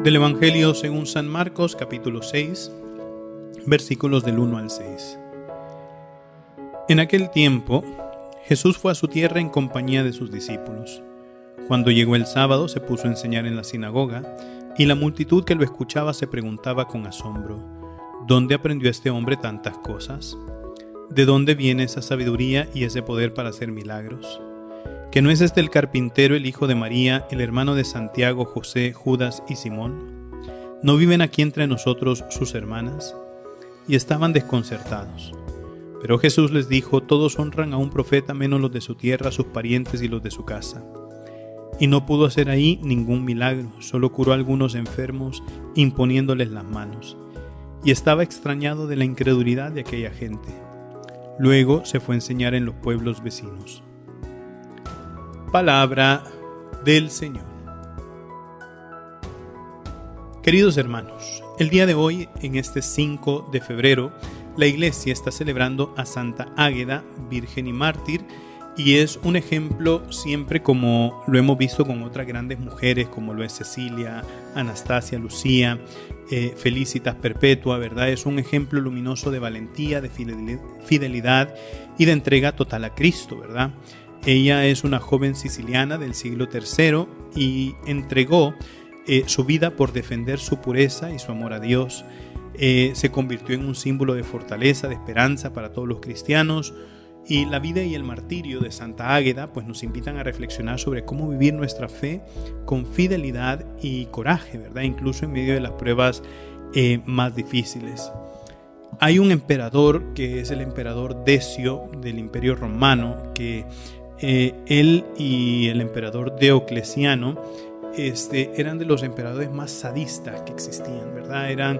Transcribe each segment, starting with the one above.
Del Evangelio según San Marcos, capítulo 6, versículos del 1 al 6. En aquel tiempo, Jesús fue a su tierra en compañía de sus discípulos. Cuando llegó el sábado, se puso a enseñar en la sinagoga, y la multitud que lo escuchaba se preguntaba con asombro: ¿dónde aprendió este hombre tantas cosas? ¿De dónde viene esa sabiduría y ese poder para hacer milagros? ¿Que no es este el carpintero, el hijo de María, el hermano de Santiago, José, Judas y Simón? ¿No viven aquí entre nosotros sus hermanas? Y estaban desconcertados. Pero Jesús les dijo: todos honran a un profeta menos los de su tierra, sus parientes y los de su casa. Y no pudo hacer ahí ningún milagro, solo curó a algunos enfermos, imponiéndoles las manos. Y estaba extrañado de la incredulidad de aquella gente. Luego se fue a enseñar en los pueblos vecinos. Palabra del Señor. Queridos hermanos, el día de hoy, en este 5 de febrero, la Iglesia está celebrando a Santa Águeda, Virgen y Mártir, y es un ejemplo siempre, como lo hemos visto con otras grandes mujeres, como lo es Cecilia, Anastasia, Lucía, Felicitas Perpetua, ¿verdad? Es un ejemplo luminoso de valentía, de fidelidad y de entrega total a Cristo, ¿verdad? Ella es una joven siciliana del siglo III y entregó su vida por defender su pureza y su amor a Dios. Se convirtió en un símbolo de fortaleza, de esperanza para todos los cristianos. Y la vida y el martirio de Santa Águeda pues nos invitan a reflexionar sobre cómo vivir nuestra fe con fidelidad y coraje, ¿verdad? Incluso en medio de las pruebas más difíciles. Hay un emperador que es el emperador Decio del Imperio Romano, que él y el emperador Diocleciano eran de los emperadores más sadistas que existían, ¿verdad? Eran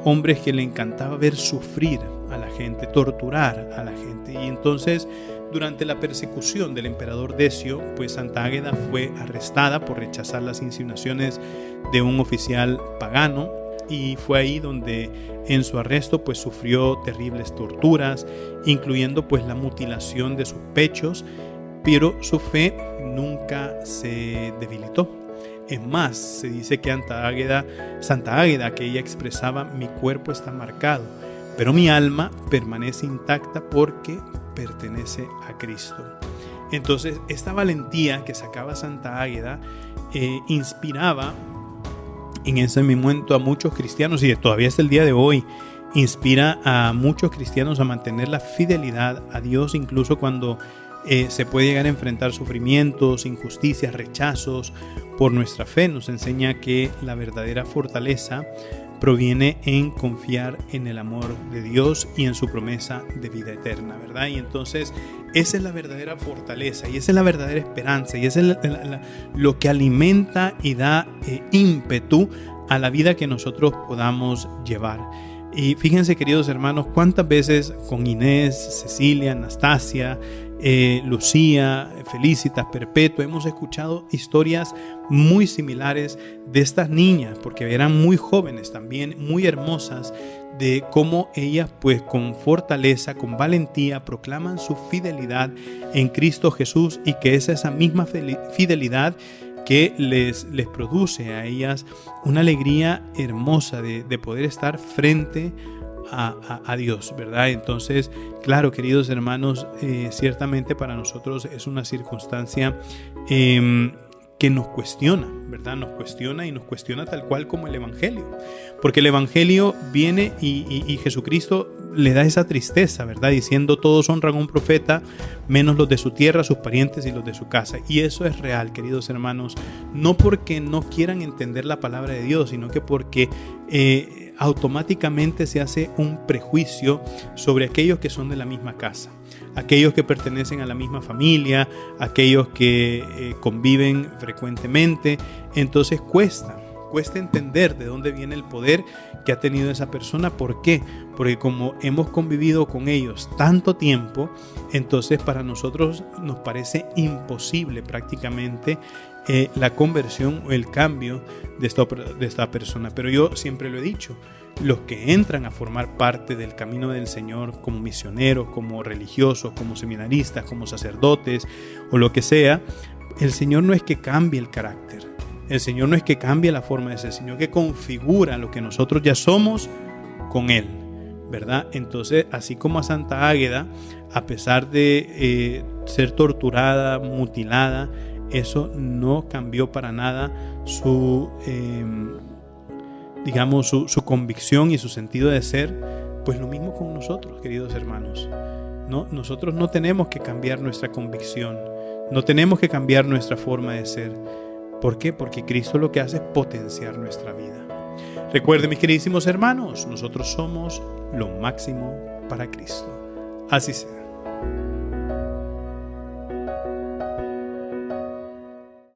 hombres que le encantaba ver sufrir a la gente, torturar a la gente. Y entonces, durante la persecución del emperador Decio, pues Santa Águeda fue arrestada por rechazar las insinuaciones de un oficial pagano, y fue ahí donde en su arresto pues sufrió terribles torturas, incluyendo pues la mutilación de sus pechos, pero su fe nunca se debilitó. Es más, se dice que Santa Águeda, que ella expresaba: mi cuerpo está marcado, pero mi alma permanece intacta porque pertenece a Cristo. Entonces, esta valentía que sacaba Santa Águeda inspiraba en ese momento a muchos cristianos, y todavía hasta el día de hoy inspira a muchos cristianos a mantener la fidelidad a Dios, incluso cuando se puede llegar a enfrentar sufrimientos, injusticias, rechazos por nuestra fe. Nos enseña que la verdadera fortaleza proviene en confiar en el amor de Dios y en su promesa de vida eterna, ¿verdad? Y entonces esa es la verdadera fortaleza, y esa es la verdadera esperanza, y esa es lo que alimenta y da ímpetu a la vida que nosotros podamos llevar. Y fíjense, queridos hermanos, cuántas veces con Inés, Cecilia, Anastasia, Lucía, Felicitas, Perpetua, hemos escuchado historias muy similares de estas niñas, porque eran muy jóvenes también, muy hermosas, de cómo ellas pues con fortaleza, con valentía proclaman su fidelidad en Cristo Jesús, y que es esa misma fidelidad que les produce a ellas una alegría hermosa de poder estar frente a Dios, ¿verdad? Entonces, claro, queridos hermanos, ciertamente para nosotros es una circunstancia que nos cuestiona, ¿verdad? Nos cuestiona, y nos cuestiona tal cual como el Evangelio, porque el Evangelio viene y Jesucristo le da esa tristeza, ¿verdad? Diciendo: todos honran a un profeta menos los de su tierra, sus parientes y los de su casa. Y eso es real, queridos hermanos, no porque no quieran entender la palabra de Dios, sino que porque automáticamente se hace un prejuicio sobre aquellos que son de la misma casa, aquellos que pertenecen a la misma familia, aquellos que conviven frecuentemente. Entonces cuesta entender de dónde viene el poder que ha tenido esa persona. ¿Por qué? Porque como hemos convivido con ellos tanto tiempo, entonces para nosotros nos parece imposible prácticamente la conversión o el cambio de esta persona. Pero yo siempre lo he dicho: los que entran a formar parte del camino del Señor como misioneros, como religiosos, como seminaristas, como sacerdotes o lo que sea, el Señor no es que cambie el carácter. El Señor no es que cambie la forma de ser, sino que configura lo que nosotros ya somos con Él, ¿verdad? Entonces, así como a Santa Águeda, a pesar de ser torturada, mutilada, eso no cambió para nada su convicción y su sentido de ser. Pues lo mismo con nosotros, queridos hermanos. ¿No? Nosotros no tenemos que cambiar nuestra convicción, no tenemos que cambiar nuestra forma de ser. ¿Por qué? Porque Cristo lo que hace es potenciar nuestra vida. Recuerden, mis queridísimos hermanos, nosotros somos lo máximo para Cristo. Así sea.